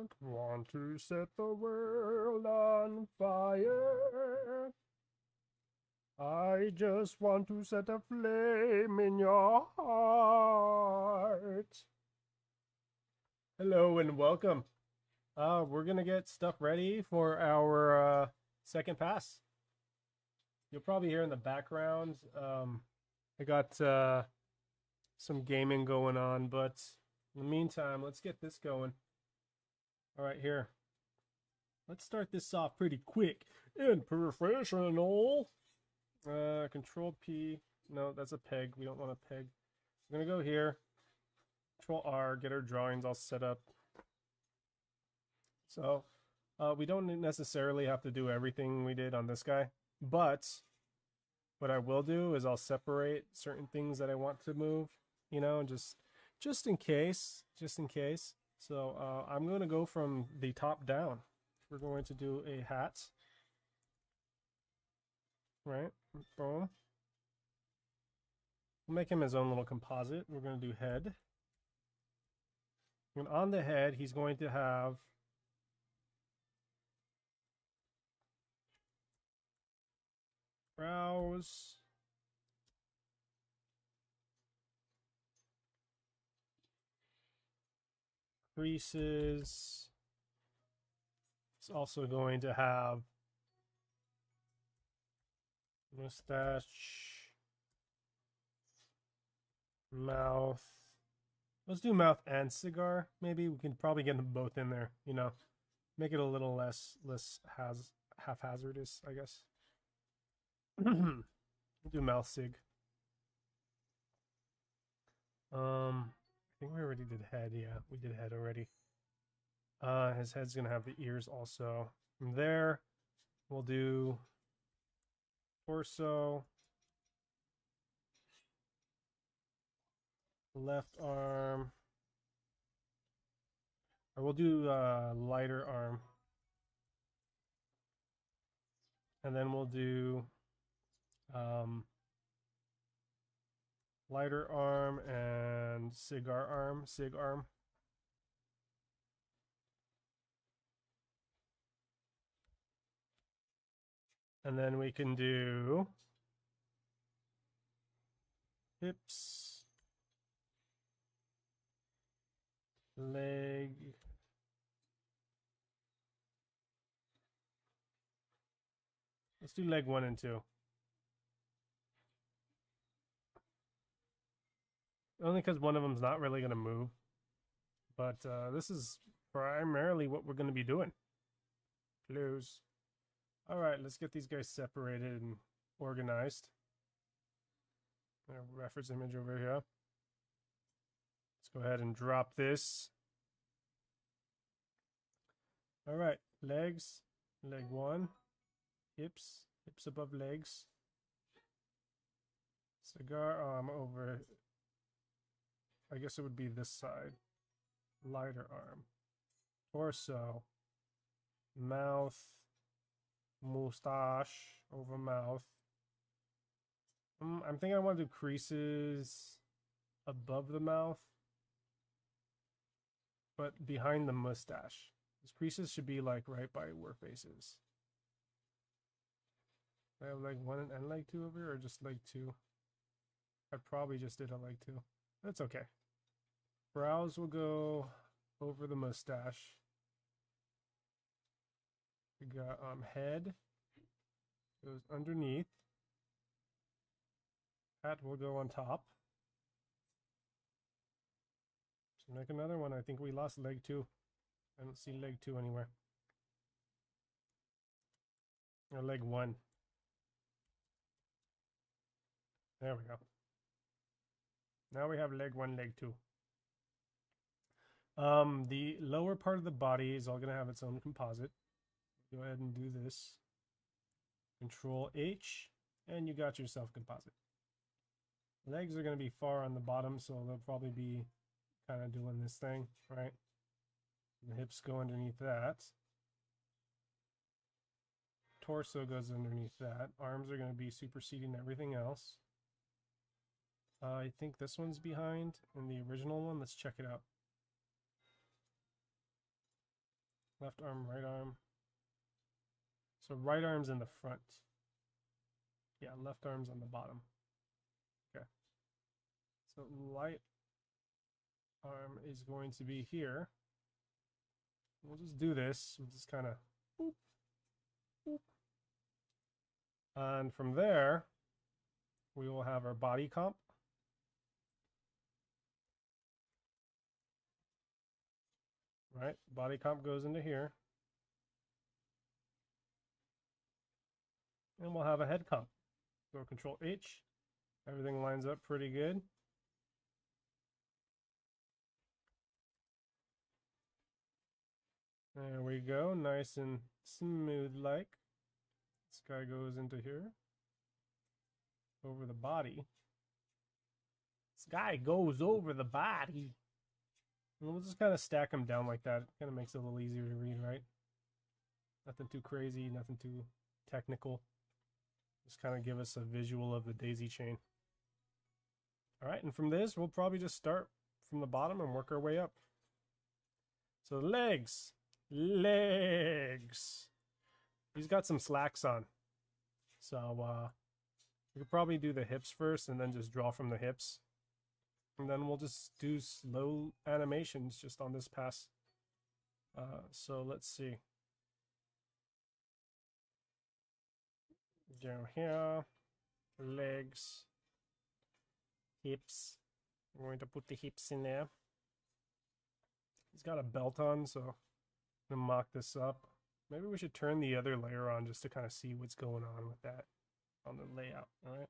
don't want to set the world on fire. I just want to set a flame in your heart. Hello and welcome. We're gonna get stuff ready for our second pass. You'll probably hear in the background. I got some gaming going on, but in the meantime, let's get this going. All right, here. Let's start this off pretty quick and professional. Control P. No, that's a peg. We don't want a peg. We're gonna go here. Control R. Get our drawings all set up. So we don't necessarily have to do everything we did on this guy, but what I will do is I'll separate certain things that I want to move, you know, just in case, So I'm going to go from the top down. We're going to do a hat, right? Boom. We'll make him his own little composite. We're going to do head. And on the head, he's going to have brows, creases. It's also going to have mustache, mouth. Let's do mouth and cigar. Maybe we can probably get them both in there, you know. Make it a little less haphazardous, I guess. We'll do mouth sig. I think we already did head. Yeah, we did head already. His head's gonna have the ears also. From there, we'll do torso, left arm. Or we'll do lighter arm. And then we'll do lighter arm and sig arm. And then we can do hips, leg, let's do leg 1 and 2. Only because one of them's not really going to move. But this is primarily what we're going to be doing. Close. All right, let's get these guys separated and organized. Reference image over here. Let's go ahead and drop this. All right, legs, leg 1, hips above legs. Cigar arm over, I guess it would be this side. Lighter arm. Torso. Mouth. Mustache over mouth. I'm thinking I want to do creases above the mouth, but behind the mustache. These creases should be like right by where face is. I have leg 1 and leg 2 over here, or just leg 2? I probably just did a leg 2. That's okay. Brows will go over the mustache. We got head goes underneath. Hat will go on top. So make another one. I think we lost leg 2. I don't see leg 2 anywhere. Or leg 1. There we go. Now we have leg 1, leg 2. The lower part of the body is all going to have its own composite. Go ahead and do this. Control H, and you got yourself composite. Legs are going to be far on the bottom, so they'll probably be kind of doing this thing, right? The hips go underneath that. Torso goes underneath that. Arms are going to be superseding everything else. I think this one's behind in the original one. Let's check it out. Left arm, right arm. So right arm's in the front. Yeah, left arm's on the bottom. Okay. So right arm is going to be here. We'll just do this. We'll just kind of boop, boop. And from there, we will have our body comp. Right? Body comp goes into here. And we'll have a head comp. Go Control H. Everything lines up pretty good. There we go. Nice and smooth like. This guy goes into here. Over the body. This guy goes over the body. And we'll just kind of stack them down like that. It kind of makes it a little easier to read, right? Nothing too crazy, nothing too technical. Just kind of give us a visual of the daisy chain. All right, and from this, we'll probably just start from the bottom and work our way up. So legs. Legs. He's got some slacks on. So we could probably do the hips first and then just draw from the hips. And then we'll just do slow animations just on this pass. So let's see. Down here, legs, hips. I'm going to put the hips in there. He's got a belt on, so I'm gonna mock this up. Maybe we should turn the other layer on just to kind of see what's going on with that on the layout. All right.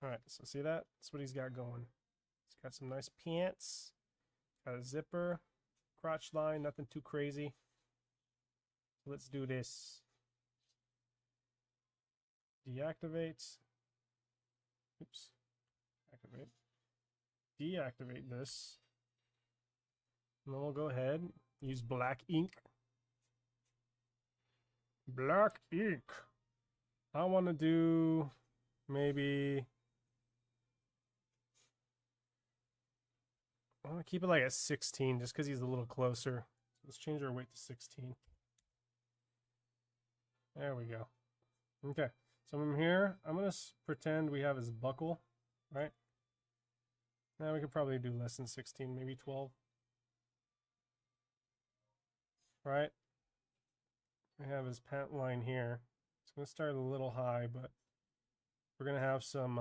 All right, so see that? That's what he's got going. He's got some nice pants, got a zipper, crotch line, nothing too crazy. So let's do this. Deactivate. Oops. Activate. Deactivate this. And then we'll go ahead, use black ink. Black ink. I want to do maybe... I want to keep it like at 16 just because he's a little closer. Let's change our weight to 16. There we go. Okay, so from here, I'm going to pretend we have his buckle, right? Now we could probably do less than 16, maybe 12. Right? We have his pant line here. It's going to start a little high, but we're going to have some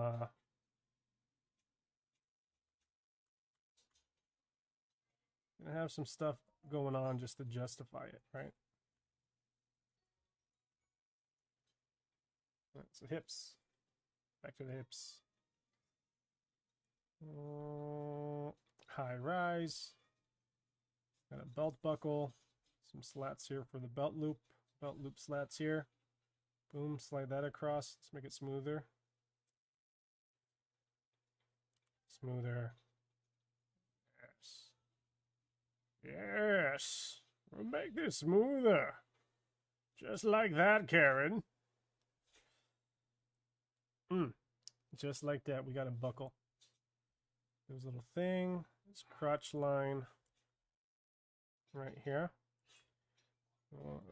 stuff going on just to justify it, right? Right, so hips. Back to the hips. High rise. Got a belt buckle. Some slats here for the belt loop. Belt loop slats here. Boom, slide that across. Let's make it smoother. Smoother. Yes. Yes. We'll make this smoother. Just like that, Karen. Just like that, we got a buckle. There's a little thing. This crotch line right here.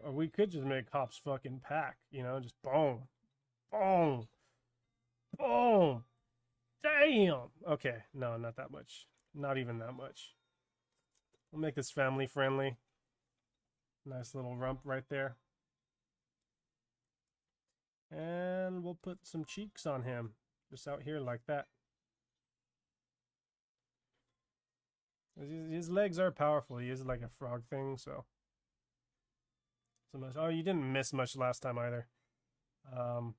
Or we could just make Hop's fucking pack, you know, just boom, boom, boom. Damn. Okay, no, not that much. Not even that much. We'll make this family friendly. Nice little rump right there. And we'll put some cheeks on him. Just out here like that. His legs are powerful. He is like a frog thing, so much. Oh, you didn't miss much last time either. Oh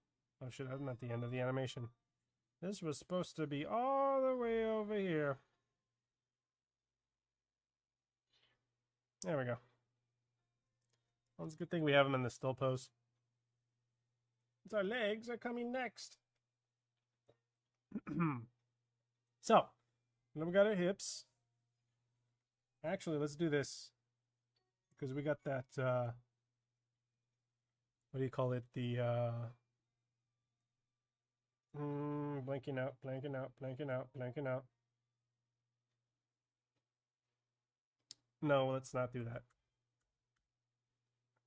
shit, I'm at the end of the animation. This was supposed to be all the way over here. There we go. Well, it's a good thing we have him in the still pose. It's our legs are coming next. So, then we got our hips. Actually, let's do this. Because we got that, what do you call it? The, blanking out, blanking out, blanking out, blanking out. No, let's not do that.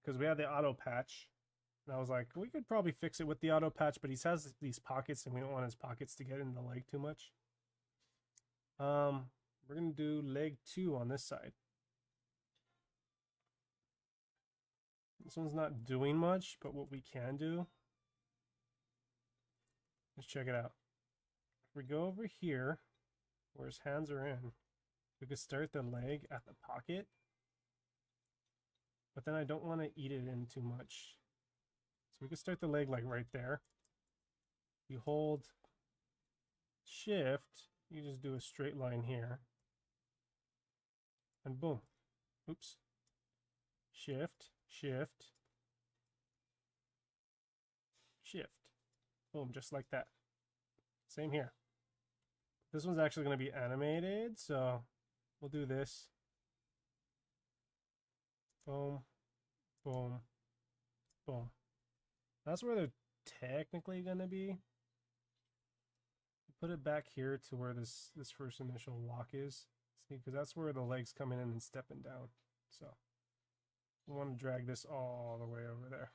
Because we had the auto patch. And I was like, we could probably fix it with the auto patch, but he has these pockets and we don't want his pockets to get in the leg too much. We're going to do leg 2 on this side. This one's not doing much, but what we can do, let's check it out. If we go over here, where his hands are in, we could start the leg at the pocket, but then I don't want to eat it in too much. So we could start the leg like right there. You hold shift, you just do a straight line here. And boom. Oops. Shift, shift, shift. Boom, just like that. Same here. This one's actually going to be animated, so we'll do this. Boom, boom, boom. That's where they're technically going to be. Put it back here to where this first initial walk is. See, because that's where the leg's coming in and stepping down. So we want to drag this all the way over there.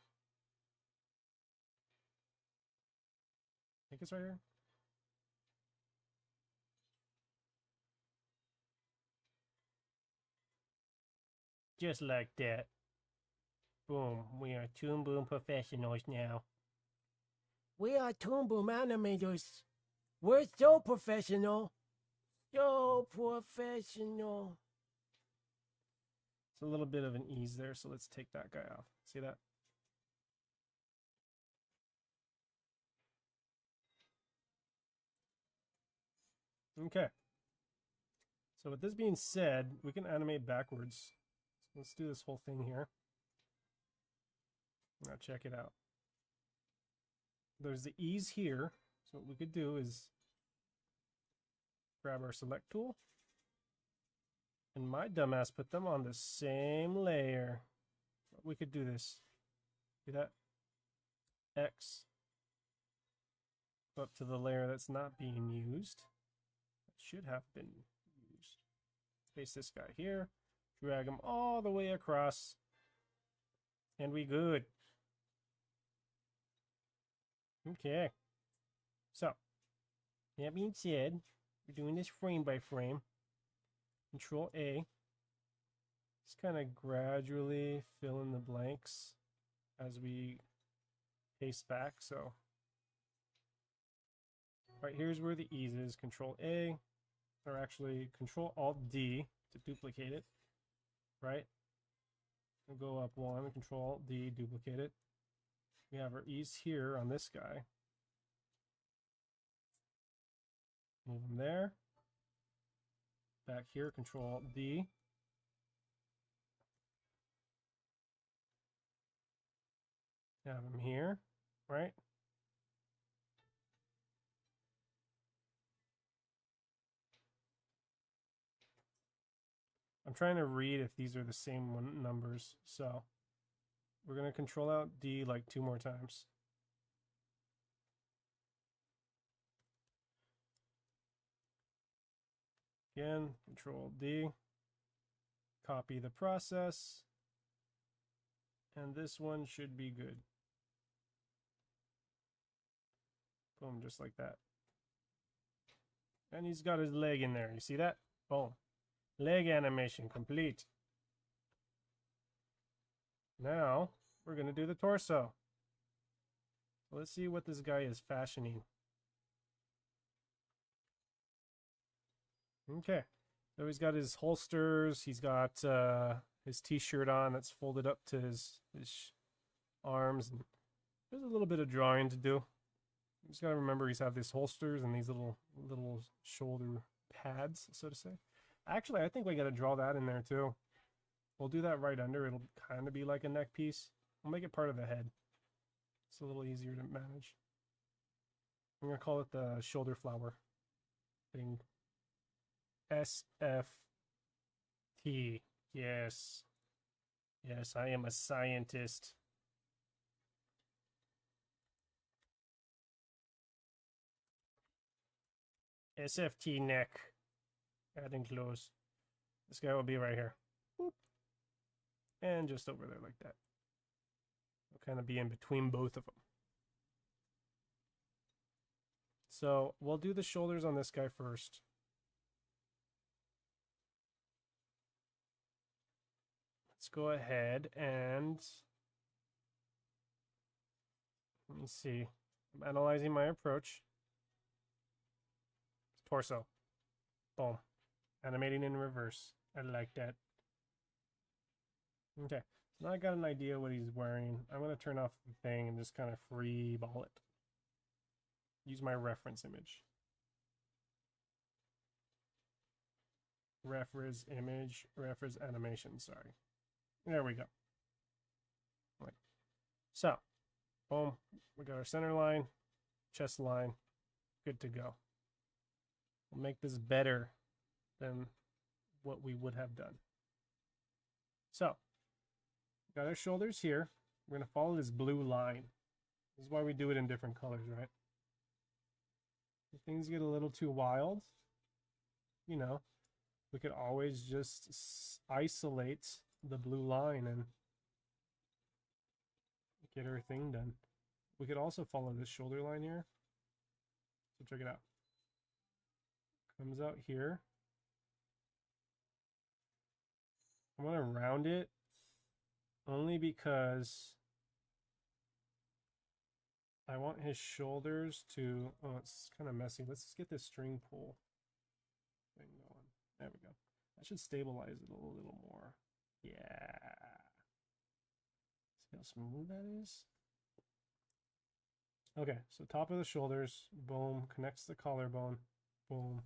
I think it's right here. Just like that. Boom. We are Toon Boom professionals now. We are Toon Boom animators. We're so professional. So professional. It's a little bit of an ease there, so let's take that guy off. See that? Okay. So with this being said, we can animate backwards. So let's do this whole thing here. Now check it out. There's the ease here. So what we could do is grab our select tool. And my dumbass put them on the same layer. We could do this. See that? X. Up to the layer that's not being used. It should have been used. Paste this guy here. Drag him all the way across. And we good. Okay. So, that being said, we're doing this frame by frame. Control A. Just kind of gradually fill in the blanks as we paste back. So, right here's where the ease is. Control A, or actually Control Alt D to duplicate it. Right? We'll go up one, Control Alt D, duplicate it. We have our ease here on this guy. Move him there. Back here, Control Alt D. Have him here, right? I'm trying to read if these are the same numbers, so we're going to Control Alt D like 2 more times. Again, Control D, copy the process, and this one should be good. Boom, just like that. And he's got his leg in there. You see that? Boom. Leg animation complete. Now, we're going to do the torso. Let's see what this guy is fashioning. Okay. So he's got his holsters. He's got his t-shirt on that's folded up to his arms. And there's a little bit of drawing to do. You just gotta remember he's have these holsters and these little shoulder pads, so to say. Actually, I think we gotta draw that in there too. We'll do that right under. It'll kind of be like a neck piece. We'll make it part of the head. It's a little easier to manage. I'm gonna call it the shoulder flower thing. SFT. Yes. Yes, I am a scientist. SFT neck. Adding close. This guy will be right here. Boop. And just over there like that. It'll kind of be in between both of them. So we'll do the shoulders on this guy first. Let's go ahead and let me see. I'm analyzing my approach. Torso. Boom. Animating in reverse. I like that. Okay. So now I got an idea what he's wearing. I'm going to turn off the thing and just kind of free ball it. Use my reference image. Reference image, reference animation, sorry. There we go. Right. So, boom. We got our center line, chest line. Good to go. We'll make this better than what we would have done. So, got our shoulders here. We're going to follow this blue line. This is why we do it in different colors, right? If things get a little too wild, you know, we could always just isolate the blue line and get our thing done. We could also follow this shoulder line here. So check it out. Comes out here. I'm going to round it only because I want his shoulders to, oh, it's kind of messy. Let's get this string pull thing going. There we go. That should stabilize it a little more. Yeah. See how smooth that is? Okay, so top of the shoulders, boom, connects the collarbone, boom,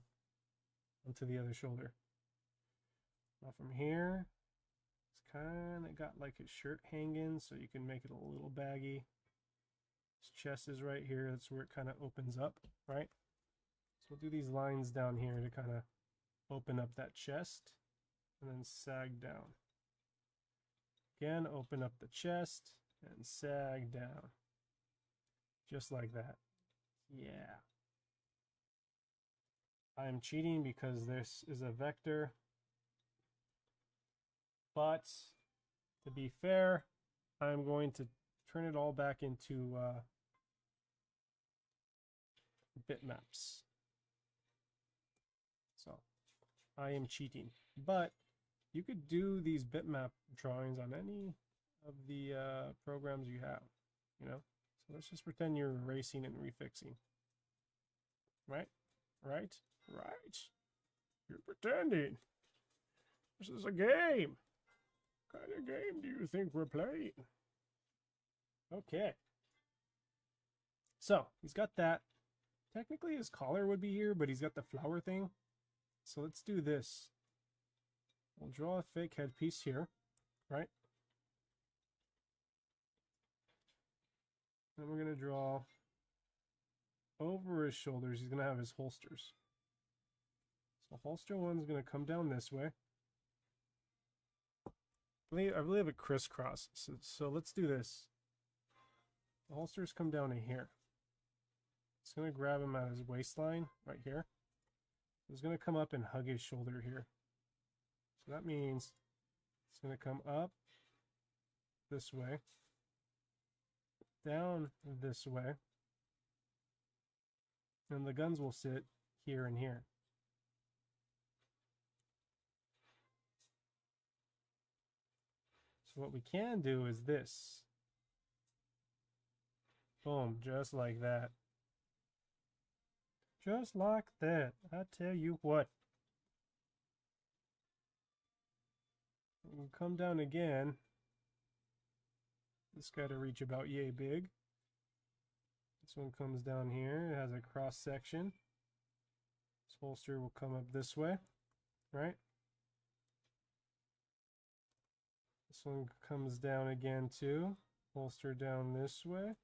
onto the other shoulder. Now from here, it's kind of got like his shirt hanging, so you can make it a little baggy. His chest is right here. That's where it kind of opens up, right? So we'll do these lines down here to kind of open up that chest and then sag down. Again, open up the chest and sag down. Just like that. Yeah. I am cheating because this is a vector. But to be fair, I'm going to turn it all back into bitmaps. So I am cheating. But you could do these bitmap drawings on any of the programs you have, you know? So let's just pretend you're erasing and refixing. Right? Right? Right. You're pretending. This is a game. What kind of game do you think we're playing? Okay. So, he's got that. Technically his collar would be here, but he's got the flower thing. So let's do this. We'll draw a fake headpiece here, right? Then we're going to draw over his shoulders. He's going to have his holsters. So holster one's going to come down this way. I believe it crisscross. So let's do this. The holsters come down to here. It's going to grab him at his waistline right here. It's going to come up and hug his shoulder here. So that means it's going to come up this way, down this way, and the guns will sit here and here. So what we can do is this. Boom, just like that. Just like that. I tell you what. We'll come down again. This got to reach about yay big. This one comes down here. It has a cross section. This holster will come up this way, right? This one comes down again too. Holster down this way.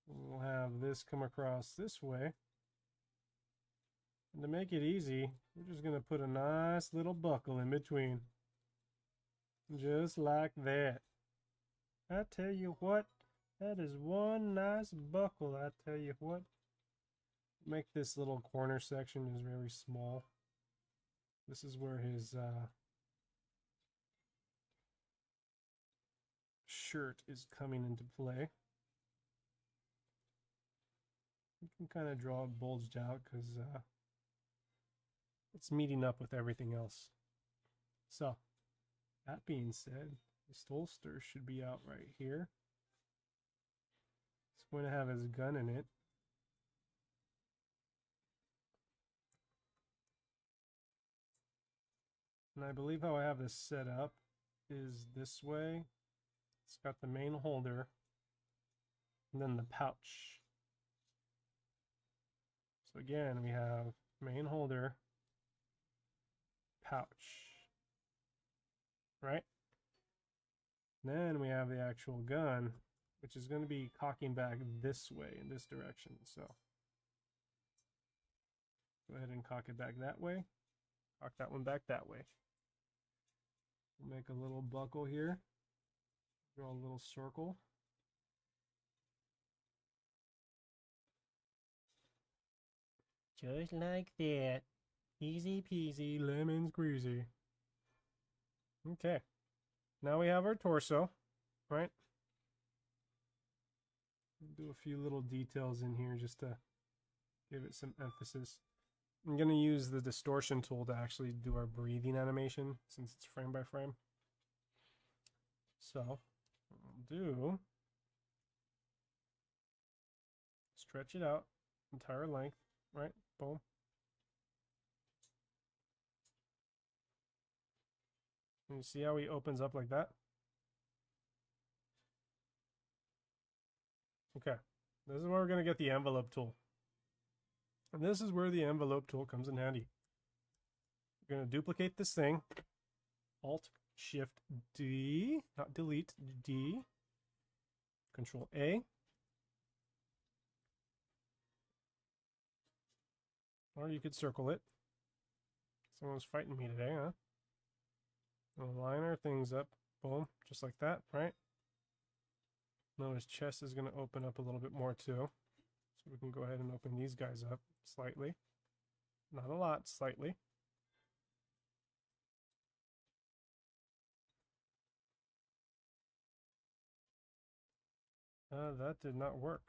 We'll have this come across this way. And to make it easy, we're just going to put a nice little buckle in between. Just like that. I tell you what, that is one nice buckle, I tell you what. Make this little corner section is very small. This is where his shirt is coming into play. You can kind of draw it bulged out because it's meeting up with everything else. So, that being said, this holster should be out right here. It's going to have his gun in it. And I believe how I have this set up is this way. It's got the main holder and then the pouch. So again, we have main holder, pouch, right? Then we have the actual gun, which is going to be cocking back this way, in this direction. So go ahead and cock it back that way. Cock that one back that way. We'll make a little buckle here. Draw a little circle. Just like that. Easy peasy, lemon squeezy. Okay. Now we have our torso, right? Do a few little details in here just to give it some emphasis. I'm going to use the distortion tool to actually do our breathing animation since it's frame by frame. So, what we'll do, stretch it out, entire length, right? Boom. And you see how he opens up like that? Okay, this is where we're going to get the envelope tool. And this is where the envelope tool comes in handy. We're going to duplicate this thing. Alt Shift D, not delete, D. Control A. Or you could circle it. Someone's fighting me today, huh? We'll line our things up. Boom, just like that, right? Now his chest is going to open up a little bit more too. So we can go ahead and open these guys up slightly. Not a lot, slightly. That did not work.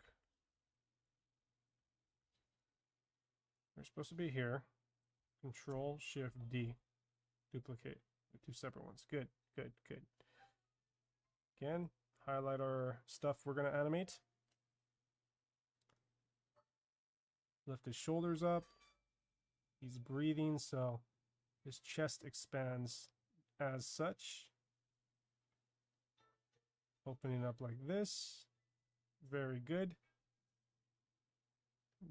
They're supposed to be here. Control Shift D. Duplicate the two separate ones. Good, good, good. Again, highlight our stuff we're going to animate. Lift his shoulders up. He's breathing, so his chest expands as such. Opening up like this. Very good.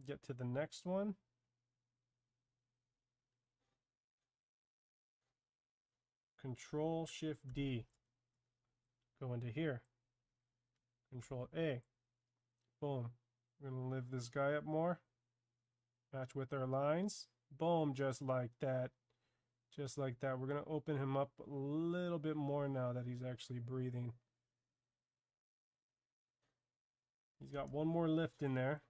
Get to the next one. Control Shift D. Go into here. Control A. Boom. We're going to lift this guy up more. Match with our lines. Boom, just like that. Just like that. We're going to open him up a little bit more now that he's actually breathing. He's got one more lift in there.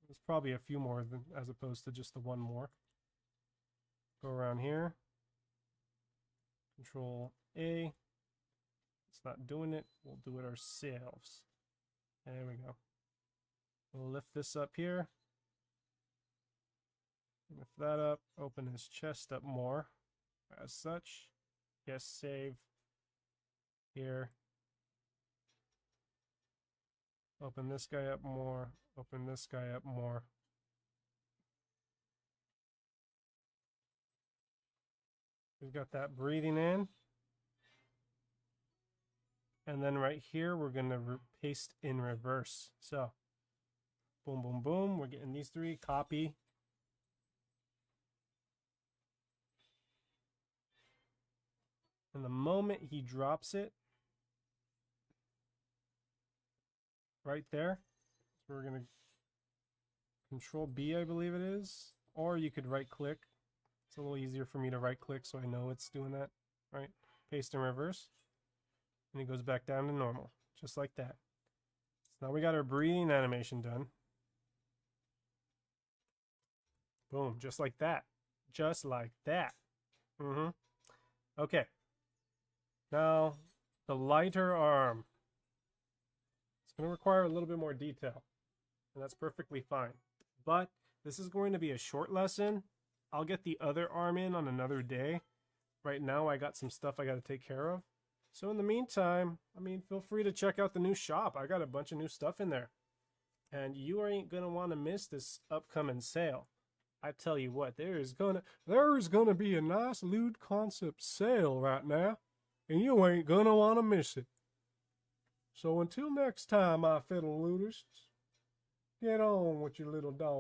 There's probably a few more than, as opposed to just the one more. Go around here. Control A. It's not doing it. We'll do it ourselves. There we go. We'll lift this up here. Lift that up. Open his chest up more. As such. Yes, save. Here. Open this guy up more. Open this guy up more. We've got that breathing in. And then right here, we're going to paste in reverse. So, boom, boom, boom. We're getting these three. Copy. And the moment he drops it, right there, so we're going to Control B, I believe it is. Or you could right click. It's a little easier for me to right click so I know it's doing that. Right? Paste in reverse. And it goes back down to normal. Just like that. So now we got our breathing animation done. Boom. Just like that. Just like that. Okay. Now, the lighter arm. It's going to require a little bit more detail, and that's perfectly fine. But this is going to be a short lesson. I'll get the other arm in on another day. Right now, I got some stuff I got to take care of. So in the meantime, I mean, feel free to check out the new shop. I got a bunch of new stuff in there. And you ain't going to want to miss this upcoming sale. I tell you what, there's gonna be a nice lewd concept sale right now, and you ain't gonna want to miss it. So until next time, my fiddle looters, get on with your little dog.